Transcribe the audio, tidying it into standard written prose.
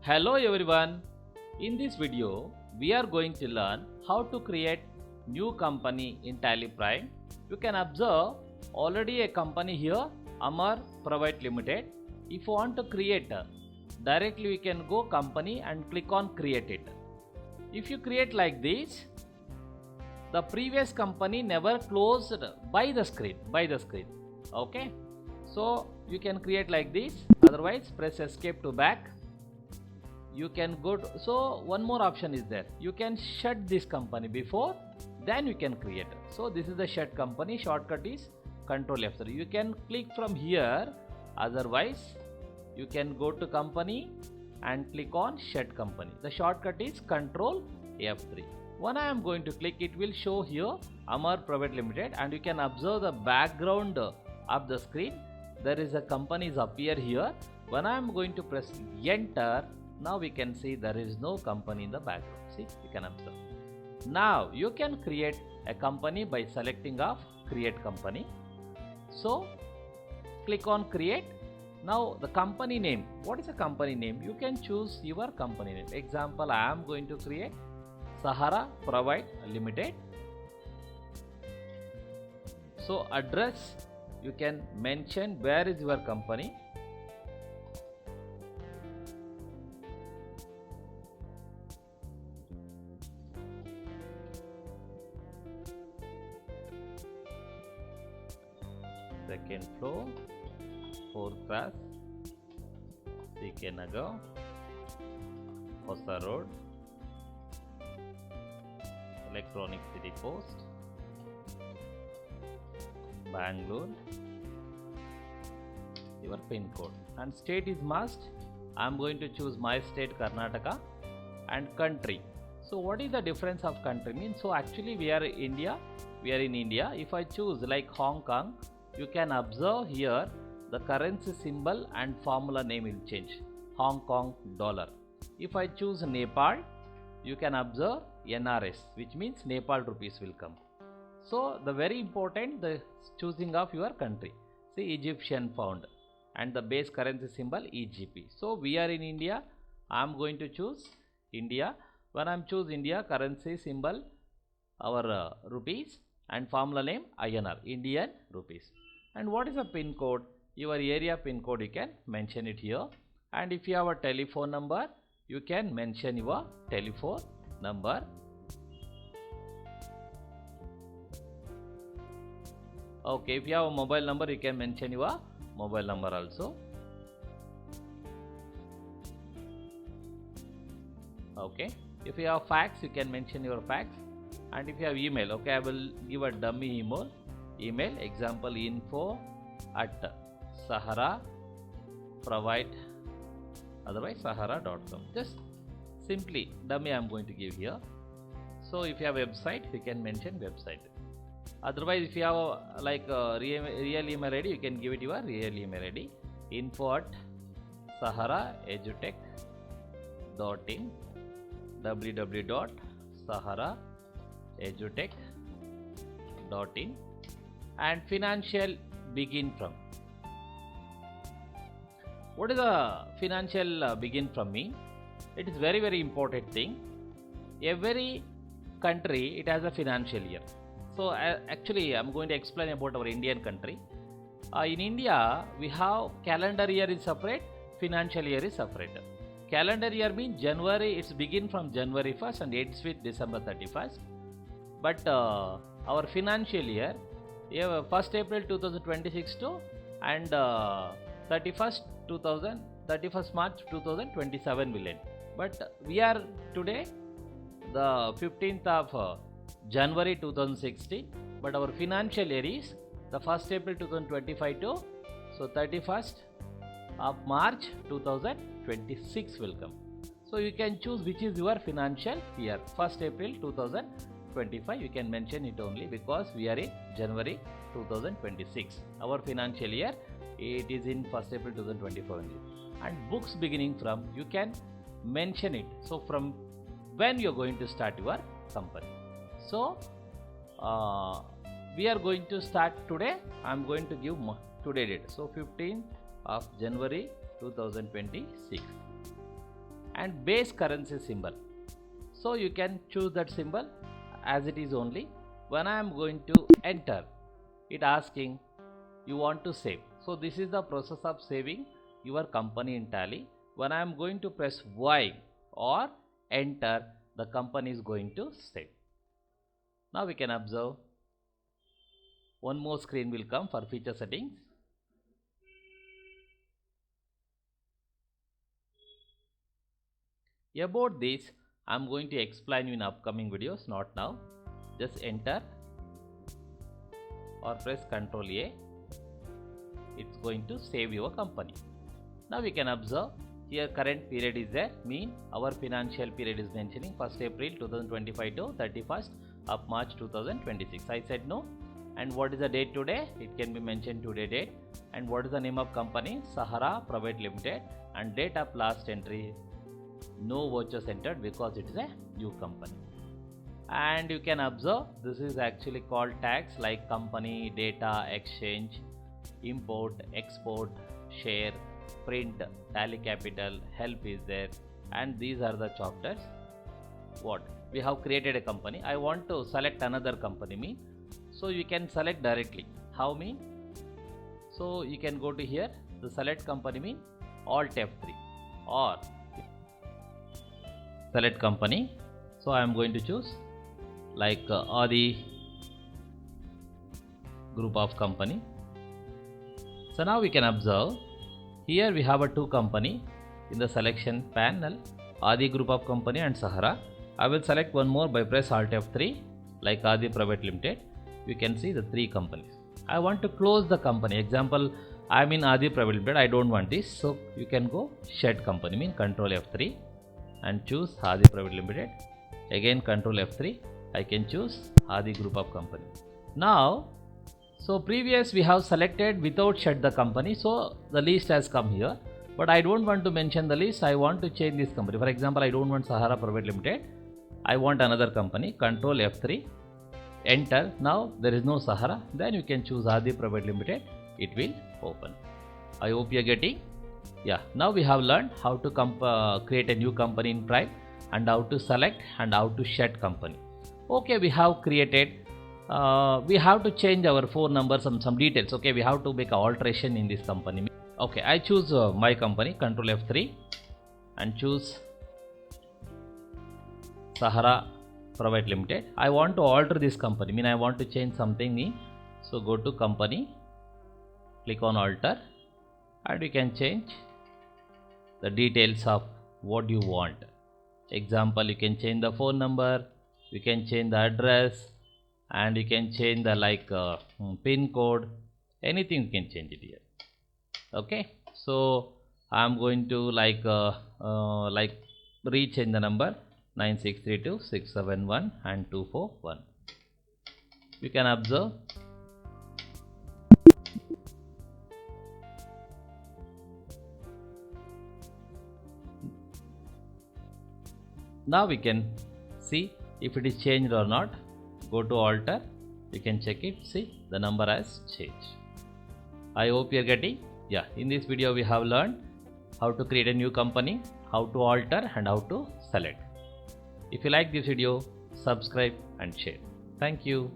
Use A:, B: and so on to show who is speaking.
A: Hello everyone. In this video, we are going to learn how to create new company in Tally Prime. You can observe already a company here, Amar Private Limited. If you want to create, directly we can go company and click on create it. If you create like this, the previous company never closed by the screen. Okay. So you can create like this. Otherwise, press escape to back. You can go to, so one more option is there. You can shut this company before, then you can create. So this is the shut company. Shortcut is Control F3. You can click from here. Otherwise, you can go to company and click on shut company. The shortcut is Control F3. When I am going to click, it will show here Amar Private Limited, and you can observe the background of the screen. There is a company is appear here. When I am going to press enter, now we can see there is no company in the background. See, you can observe. Now you can create a company by selecting of create company. So click on create. Now the company name, what is a company name? You can choose your company name. Example, I am going to create Sahara Private Limited. So address, you can mention where is your company. Second floor, 4th class, CK Nagar, Hosa Road, Electronic City Post, Bangalore, your pin code, and state is must. I am going to choose my state Karnataka, and country. So what is the difference of country means? So actually we are in India. If I choose like Hong Kong, you can observe here the currency symbol and formula name will change. Hong Kong dollar. If I choose Nepal, you can observe NRS, which means Nepal rupees will come. So the very important, the choosing of your country. See, Egyptian pound and the base currency symbol EGP. So we are in India. I am going to choose India. When I am choose India, currency symbol our rupees and formula name INR, Indian rupees. And what is a pin code? Your area pin code, you can mention it here. And if you have a telephone number, you can mention your telephone number. Okay, if you have a mobile number, you can mention your mobile number also. Okay, if you have fax, you can mention your fax. And if you have email, okay, I will give a dummy email. Example, info@Sahara Provide, otherwise sahara.com. Just simply dummy I am going to give here. So if you have website, you can mention website. Otherwise, if you have like real email ID, you can give it your real email ID. info@saharaedutech.in, www.saharaedutech.in, and financial begin from. What is a financial begin from mean? It is very important thing. Every country, it has a financial year. So actually I am going to explain about our Indian country. In India, we have calendar year is separate, financial year is separate. Calendar year means January, it's begin from January 1st and ends with December 31st. But our financial year, 1st April 2026 to and 31st March 2027 will end. But we are today the 15th of January 2016, but our financial year is the 1st April 2025 to 31st of March 2026 will come. So you can choose which is your financial year. 1st April 2025, you can mention it only because we are in January 2026. Our financial year, it is in 1st April 2025 only. And books beginning from, you can mention it. So from when you are going to start your company. So we are going to start today. I am going to give today date. So 15th of January 2026. and base currency symbol. So you can choose that symbol as it is only. When I am going to enter, it asking you want to save. So this is the process of saving your company in Tally. When I am going to press Y or enter, the company is going to save. Now we can observe one more screen will come for feature settings. About this, I am going to explain you in upcoming videos, not now. Just enter or press Ctrl A. It's going to save your company. Now we can observe here current period is there, mean our financial period is mentioning 1st April 2025 to 31st of March 2026. I said no. And what is the date today? It can be mentioned today date. And what is the name of company? Sahara Private Limited. And date of last entry, no vouchers entered because it is a new company. And you can observe this is actually called tags like company, data, exchange, import, export, share, print, tally capital, help is there, and these are the chapters. What we have created a company. I want to select another company mean, so you can select directly. How mean? So you can go to here, the select company mean Alt F3 or select company. So I am going to choose like Adi group of company. So now we can observe here we have a two company in the selection panel, Adi group of company and Sahara. I will select one more by press Alt F3 like Adi Private Limited. You can see the three companies. I want to close the company. Example, I am in Adi Private Limited. I don't want this, so you can go shed company mean Ctrl F3 and choose Adi Private Limited. Again Ctrl F3. I can choose Adi group of company. Now, so previous we have selected without shed the company, so the list has come here. But I don't want to mention the list. I want to change this company. For example, I don't want Sahara Private Limited. I want another company. Ctrl F3. Enter. Now there is no Sahara. Then you can choose Adi Private Limited. It will open. I hope you are getting. Yeah. Now we have learned how to create a new company in Prime and how to select and how to shed company. Okay, we have created. We have to change our phone numbers and some details. Okay, we have to make an alteration in this company. Okay, I choose my company. Ctrl F3 and choose Sahara Private Limited. I want to alter this company. Mean I want to change something. So go to company, click on alter, and you can change the details of what you want. Example, you can change the phone number, you can change the address, and you can change the like pin code. Anything you can change it here. Okay, so I am going to like rechange the number 9632 671 and 241. You can observe. Now we can see if it is changed or not. Go to alter, you can check it. See, the number has changed. I hope you are getting. Yeah, in this video we have learned how to create a new company, how to alter and how to select. If you like this video, subscribe and share. Thank you.